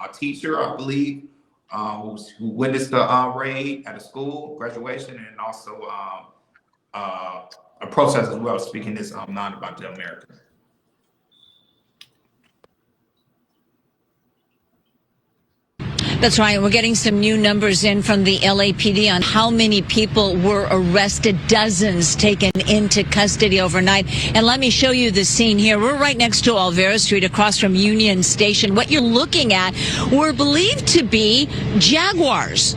a teacher, I believe, who witnessed the raid at a school graduation, and also a protest as well, speaking his mind about the American. That's right. We're getting some new numbers in from the LAPD on how many people were arrested, dozens taken into custody overnight. And let me show you the scene here. We're right next to Olvera Street across from Union Station. What you're looking at were believed to be Jaguars,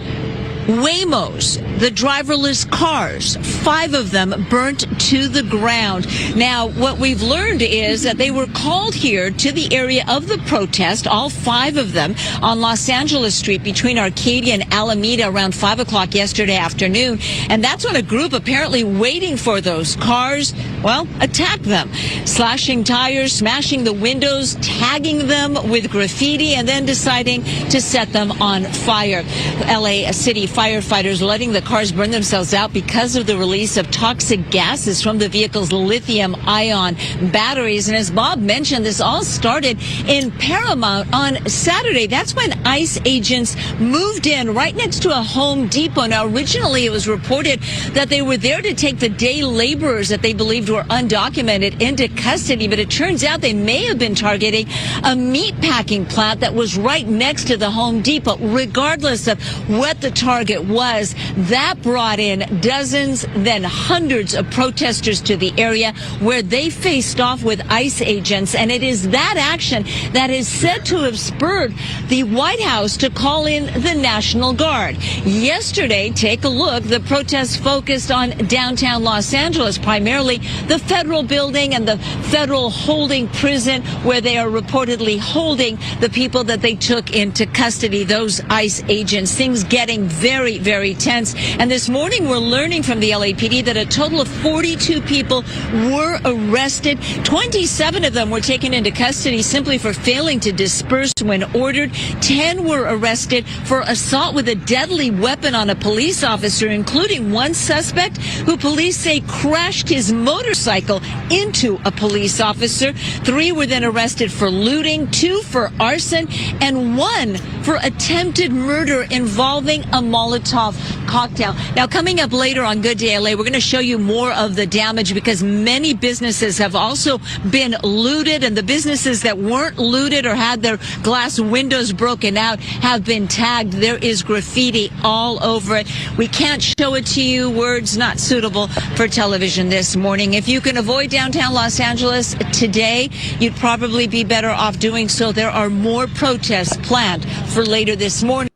Waymos, the driverless cars, 5 of them burnt to the ground. Now, what we've learned is that they were called here to the area of the protest, all 5 of them, on Los Angeles Street between Arcadia and Alameda around 5 o'clock yesterday afternoon. And that's when a group apparently waiting for those cars, well, attacked them, slashing tires, smashing the windows, tagging them with graffiti, and then deciding to set them on fire. LA City firefighters letting the cars burn themselves out because of the release of toxic gases from the vehicle's lithium-ion batteries. And as Bob mentioned, this all started in Paramount on Saturday. That's when ICE agents moved in right next to a Home Depot. Now, originally it was reported that they were there to take the day laborers that they believed were undocumented into custody, but it turns out they may have been targeting a meatpacking plant that was right next to the Home Depot. Regardless of what the target was, that brought in dozens, then hundreds of protesters to the area where they faced off with ICE agents. And it is that action that is said to have spurred the White House to call in the National Guard. Yesterday, take a look, the protests focused on downtown Los Angeles, primarily the federal building and the federal holding prison where they are reportedly holding the people that they took into custody, those ICE agents. Things getting very, very tense. And this morning we're learning from the LAPD that a total of 42 people were arrested. 27 of them were taken into custody simply for failing to disperse when ordered. 10 were arrested for assault with a deadly weapon on a police officer, including one suspect who police say crashed his motorcycle into a police officer. 3 were then arrested for looting, 2 for arson, and 1 for attempted murder involving a Molotov cocktail. Now, coming up later on Good Day LA, we're going to show you more of the damage because many businesses have also been looted, and the businesses that weren't looted or had their glass windows broken out have been tagged. There is graffiti all over it. We can't show it to you. Words not suitable for television this morning. If you can avoid downtown Los Angeles today, you'd probably be better off doing so. There are more protests planned for later this morning.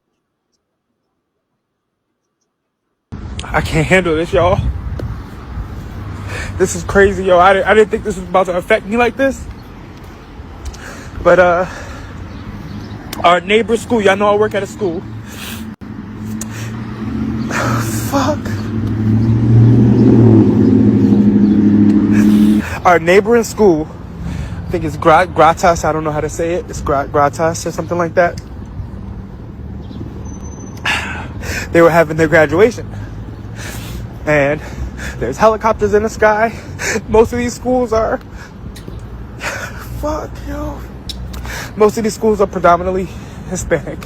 I can't handle this, y'all. This is crazy, yo. I didn't think this was about to affect me like this. But our neighbor's school, y'all know I work at a school. Fuck. Our neighboring school, I think it's Gratas, I don't know how to say it. It's Gratas or something like that. They were having their graduation. And there's helicopters in the sky. Most of these schools are... Fuck, yo. Most of these schools are predominantly Hispanic.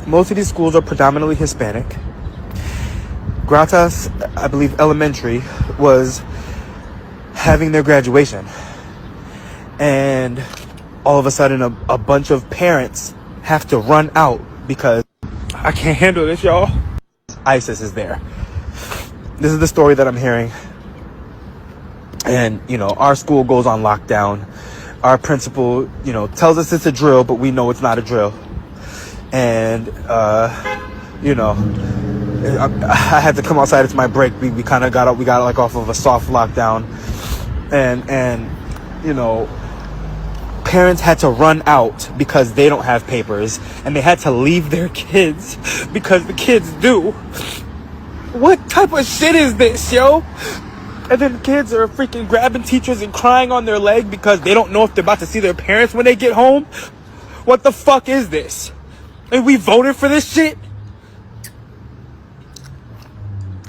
Most of these schools are predominantly Hispanic. Gratas, I believe elementary, was having their graduation. And all of a sudden, a bunch of parents have to run out because I can't handle this, y'all. ISIS is there. This is the story that I'm hearing. And, you know, our school goes on lockdown. Our principal, you know, tells us it's a drill, but we know it's not a drill. And, you know, I had to come outside. It's my break. We kind of got out. We got like off of a soft lockdown. And, you know, parents had to run out because they don't have papers, and they had to leave their kids because the kids do. What type of shit is this, yo? And then kids are freaking grabbing teachers and crying on their leg because they don't know if they're about to see their parents when they get home. What the fuck is this? And we voted for this shit?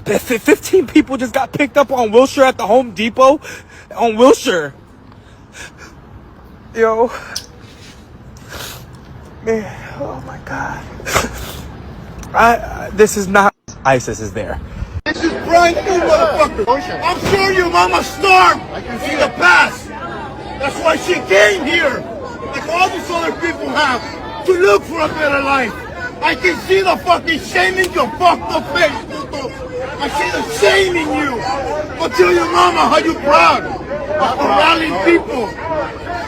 15 people just got picked up on Wilshire at the Home Depot. On Wilshire. Yo, man, oh my God. This is not ISIS is there. This is brand new, motherfucker. I'm sure your mama starved in the past. That's why she came here, like all these other people have, to look for a better life. I can see the fucking shame in your fucked up face, puto. I see the shame in you. Go tell your mama how you proud of rallying people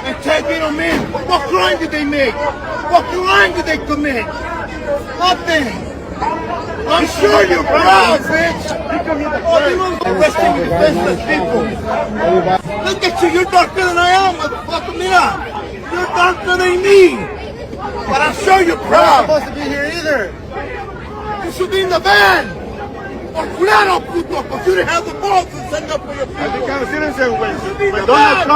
and taking them in. What crime did they make? What crime did they commit? Nothing. I'm sure you're proud, bitch. Oh, you don't go arresting defenseless people. Look at you, you're darker than I am, motherfucker. Mira, you're darker than me. But I'm sure you're proud. You're not supposed to be here either. You should be in the van. Or claro, puto, because you didn't have the balls to stand up for your people. You should be in the van,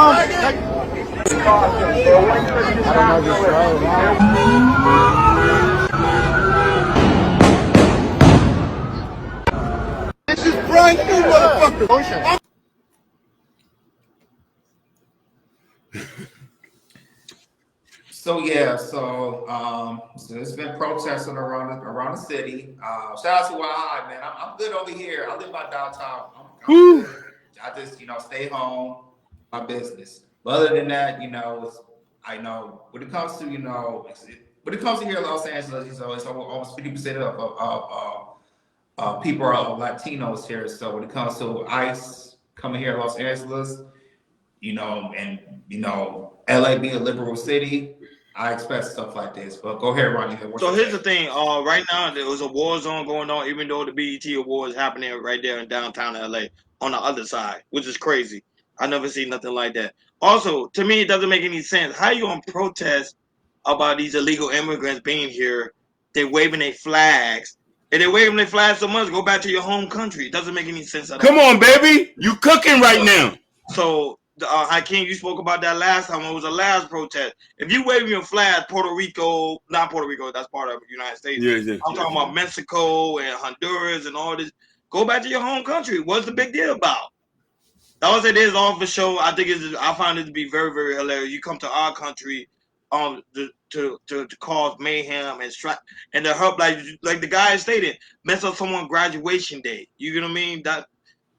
This is brand new, motherfucker. So yeah, so it's been protesting around the city. Shout out to YI, man. I'm good over here. I live by downtown. I'm good. I just stay home, my business. But other than that, I know when it comes to when it comes to here in Los Angeles, it's almost 50% of people are Latinos here. So when it comes to ICE coming here in Los Angeles, and LA being a liberal city, I expect stuff like this. But go ahead, Ronnie. So here's the thing. Right now there was a war zone going on, even though the BET Awards happening right there in downtown LA on the other side, which is crazy. I never seen nothing like that. Also, to me, it doesn't make any sense. How you gonna protest about these illegal immigrants being here? They're waving their flags. And they're waving their flags so much, go back to your home country. It doesn't make any sense at all. Come on, baby. You cooking right now. So, Hakeem, you spoke about that last time when it was the last protest. If you waving your flag, Puerto Rico, not Puerto Rico, that's part of the United States. I'm talking about Mexico and Honduras and all this. Go back to your home country. What's the big deal about? That was it is all for show. I find it to be very, very hilarious. You come to our country, to cause mayhem and strike and to help like the guy stated, mess up someone's graduation day. You know what I mean? That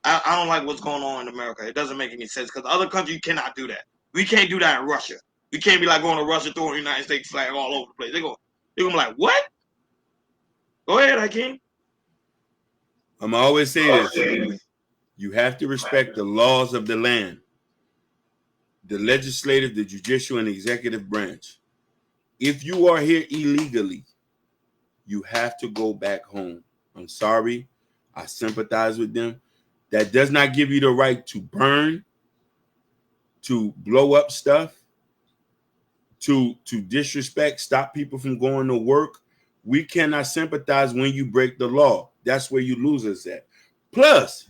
I don't like what's going on in America. It doesn't make any sense because other countries cannot do that. We can't do that in Russia. We can't be like going to Russia throwing the United States flag all over the place. They're gonna be like, what? Go ahead, Hakeem. I'm always saying this. You have to respect the laws of the land, the legislative, the judicial, and executive branch. If you are here illegally, you have to go back home. I'm sorry. I sympathize with them. That does not give you the right to burn, to blow up stuff, to disrespect, stop people from going to work. We cannot sympathize when you break the law. That's where you lose us at. Plus,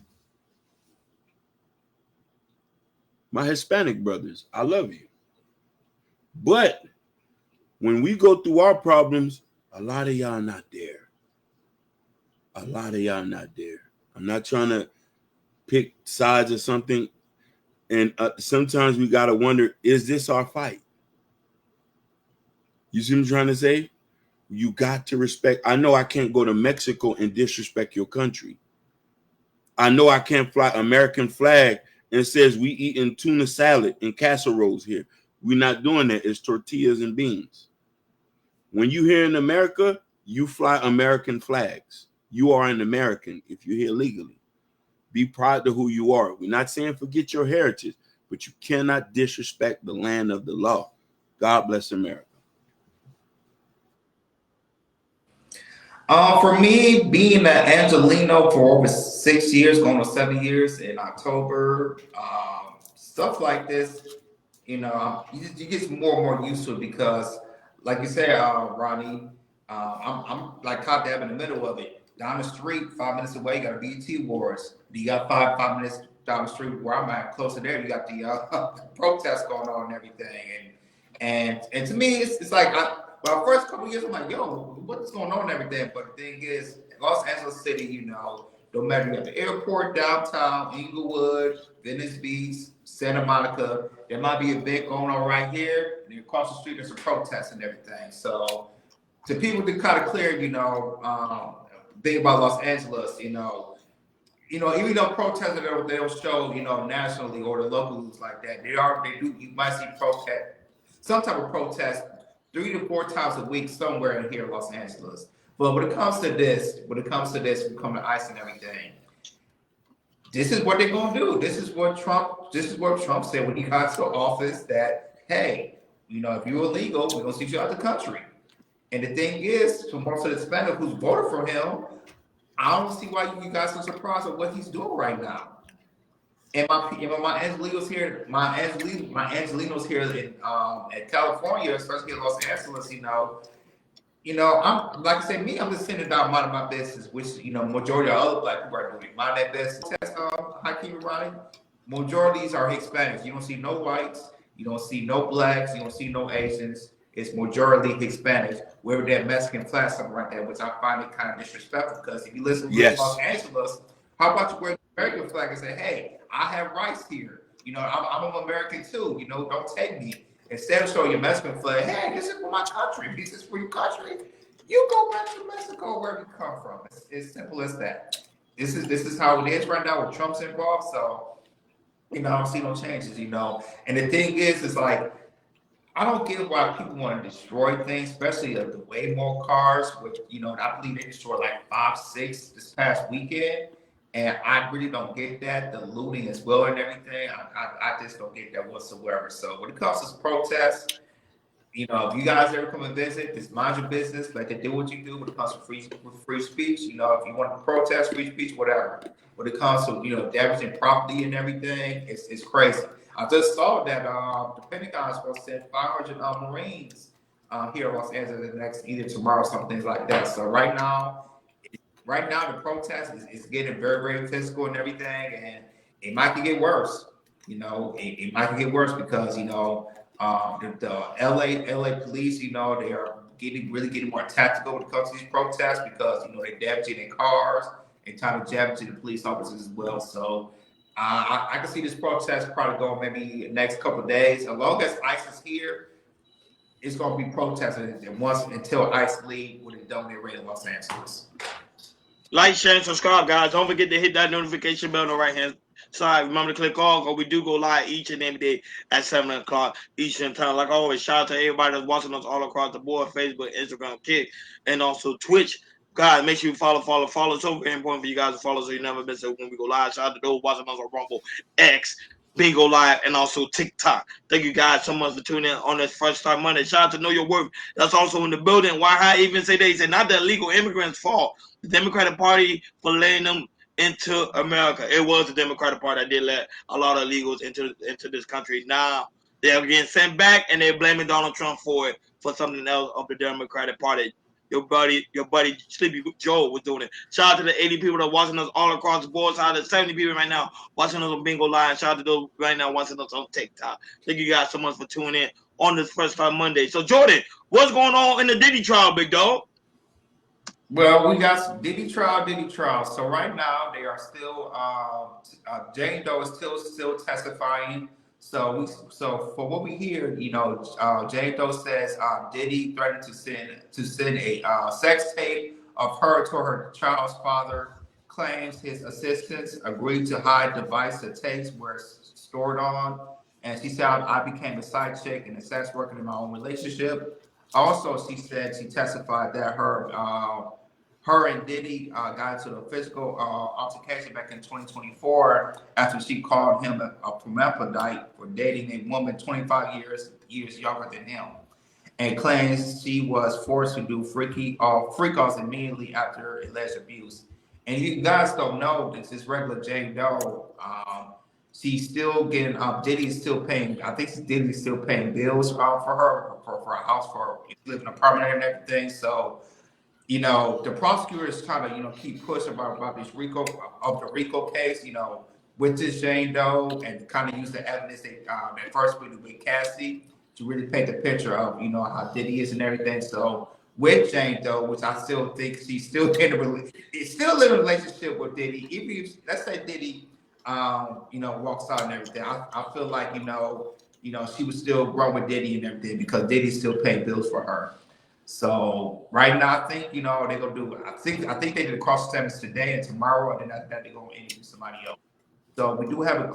my Hispanic brothers, I love you. But when we go through our problems, a lot of y'all not there. A lot of y'all not there. I'm not trying to pick sides or something. And sometimes we got to wonder, is this our fight? You see what I'm trying to say? You got to respect. I know I can't go to Mexico and disrespect your country. I know I can't fly American flag and it says we eating tuna salad and casseroles here. We're not doing that. It's tortillas and beans. When you here in America, you fly American flags. You are an American if you're here legally. Be proud of who you are. We're not saying forget your heritage, but you cannot disrespect the land of the law. God bless America. For me, being an Angelino for over 6 years, going on 7 years in October, stuff like this, you get more and more used to it because, like you said, Ronnie, I'm like caught dab in the middle of it. Down the street, 5 minutes away, you got a BT Wars. You got five minutes down the street where I'm at, closer there, you got the protests going on and everything. And to me, it's like, well, first couple of years, I'm like, yo, what's going on and everything? But the thing is, Los Angeles City, no matter you're at the airport, downtown, Inglewood, Venice Beach, Santa Monica, there might be an event going on right here, and across the street there's a protest and everything. So to people to kind of clear, think about Los Angeles, even though protesters they'll show, nationally or the locals like that, they do. You might see some type of protest 3 to 4 times a week somewhere in here in Los Angeles. But when it comes to this, when it comes to ICE and everything, this is what they're gonna do. This is what Trump said when he got to office that, hey, if you're illegal, we're gonna send you out of the country. And the thing is, for most of the Hispanics who's voted for him, I don't see why you guys are surprised at what he's doing right now. And my Angelinos here, my Angelinos here in California, especially in Los Angeles, I'm like I said, I'm just sitting down minding my business, which majority of other black people are doing. Mind that business. Hakeem Ronnie, majorities are Hispanics. You don't see no whites, you don't see no blacks, you don't see no Asians. It's majority Hispanics, whether they're Mexican flag, something like that, which I find it kind of disrespectful because if you listen to Los Angeles, how about you wear the American flag and say, hey, I have rights here. I'm an American too. Don't take me. Instead of showing your Mexican flag, hey, this is for my country. This is for your country. You go back to Mexico, where you come from. It's simple as that. This is how it is right now with Trump's involved. So, I don't see no changes, And the thing is like, I don't get why people want to destroy things, especially the Waymo cars, which, I believe they destroyed like 5, 6 this past weekend. And I really don't get that, the looting as well and everything. I just don't get that whatsoever. So when it comes to protests, if you guys ever come and visit, just mind your business. Let them do what you do when it comes to free speech. If you want to protest, free speech, whatever. When it comes to, damaging property and everything, it's crazy. I just saw that the Pentagon is going to send 500 Marines here in Los Angeles next, either tomorrow or something like that. So right now, the protest is getting very, very physical and everything, and it might get worse. It might get worse because the LA police, they are really getting more tactical when it comes to these protests because they're damaging their cars and trying to damage the police officers as well. So I can see this protest probably going maybe the next couple of days. As long as ICE is here, it's going to be protesting until ICE leave when they dominate raid in Los Angeles. Like, share, and subscribe, guys. Don't forget to hit that notification bell on the right-hand side. Remember to click all, because we do go live each and every day at 7 o'clock Eastern Time. Like always, shout out to everybody that's watching us all across the board, Facebook, Instagram, Kick, and also Twitch. Guys, make sure you follow. It's so very important for you guys to follow so you never miss it when we go live. Shout out to those watching us on Rumble, X, Bingo Live, and also TikTok. Thank you guys so much for tuning in on this Fresh Start Monday. Shout out to Know Your Worth. That's also in the building. Why I even say they said not the illegal immigrants' fault. The Democratic Party for letting them into America. It was the Democratic Party that did let a lot of illegals into this country. Now they're getting sent back, and they're blaming Donald Trump for it, for something else of the Democratic Party. Your buddy Sleepy Joe was doing it. Shout out to the 80 people that are watching us all across the board. Shout out to 70 people right now watching us on Bingo Live. Shout out to those right now watching us on TikTok. Thank you guys so much for tuning in on this First Time Monday. So Jordan, what's going on in the Diddy trial, big dog? Well, we got Diddy trial. So right now they are still Jane Doe is still testifying. So for what we hear, Jane Doe says Diddy threatened to send a sex tape of her to her child's father. Claims his assistants agreed to hide device the tapes were stored on, and she said I became a side chick and a sex worker in my own relationship. Also, she said she testified that her and Diddy got into a physical altercation back in 2024 after she called him a hermaphrodite for dating a woman 25 years younger than him, and claims she was forced to do freak offs immediately after alleged abuse. And you guys don't know this is regular Jane Doe. She's still getting Diddy's still paying. I think Diddy's still paying bills for her for a house, for living in an apartment and everything. So. The prosecutors trying to, keep pushing about this RICO case, with this Jane Doe, and kind of use the evidence that first with Cassie to really paint the picture of, how Diddy is and everything. So with Jane Doe, which I still think she's still in a relationship with Diddy. Even if, let's say Diddy, walks out and everything, I feel like she was still growing with Diddy and everything because Diddy still paid bills for her. So right now, I think they're gonna do. I think they did a cross examination today and tomorrow, and then after that they're gonna interview somebody else. So we do have a